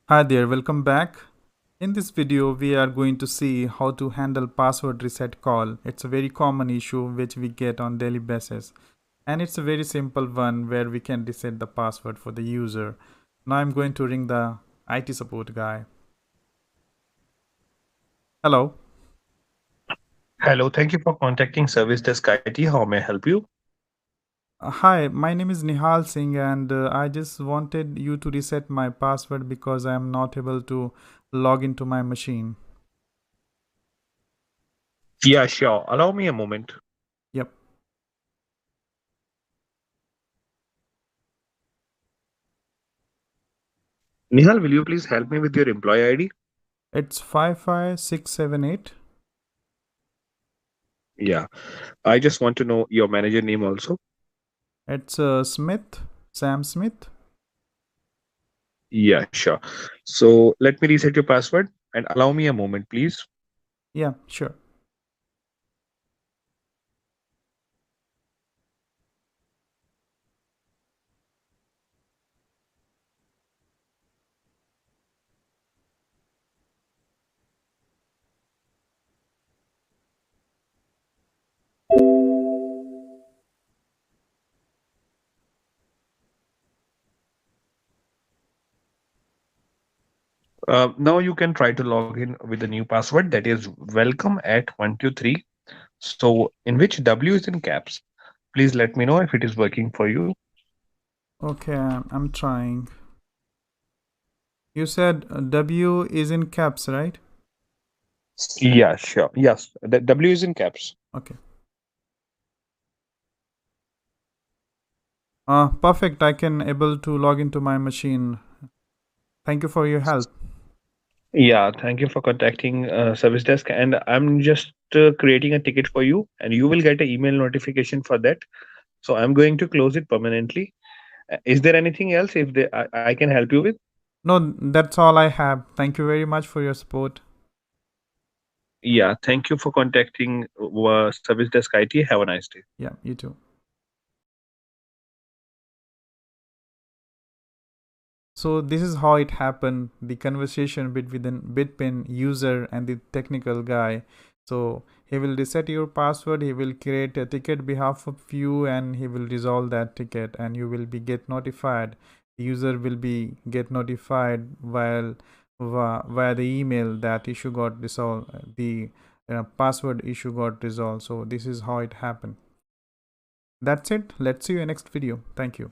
Hi there, welcome back. In this video, we are going to see how to handle password reset call. It's a very common issue which we get on daily basis. And it's a very simple one where we can reset the password for the user. Now I'm going to ring the IT support guy. Hello. Hello, thank you for contacting Service Desk IT. How may I help you? Hi, my name is Nihal Singh and I just wanted you to reset my password because I am not able to log into my machine. Yeah, sure. Allow me a moment. Yep. Nihal, will you please help me with your employee ID? It's 55678. Yeah, I just want to know your manager name also. It's Smith, Sam Smith. Yeah, sure. So let me reset your password and allow me a moment, please. Yeah, sure. Now you can try to log in with the new password that is welcome at 123. So in which W is in caps. Please let me know if it is working for you. Okay, I'm trying. You said W is in caps, right? Yeah, sure. Yes, the W is in caps. Okay. Perfect. I can able to log into my machine. Thank you for your help. Yeah, thank you for contacting Service Desk. And I'm just creating a ticket for you, and you will get an email notification for that. So I'm going to close it permanently. Is there anything else I can help you with? No, that's all I have. Thank you very much for your support. Yeah, thank you for contacting Service Desk IT. Have a nice day. Yeah, you too. So this is how it happened, the conversation between user and the technical guy. So he will reset your password, he will create a ticket behalf of you, and he will resolve that ticket, and you will be get notified. The user will be get notified via the email that issue got resolved, the password issue got resolved. So this is how it happened. That's it. Let's see you in next video. Thank you.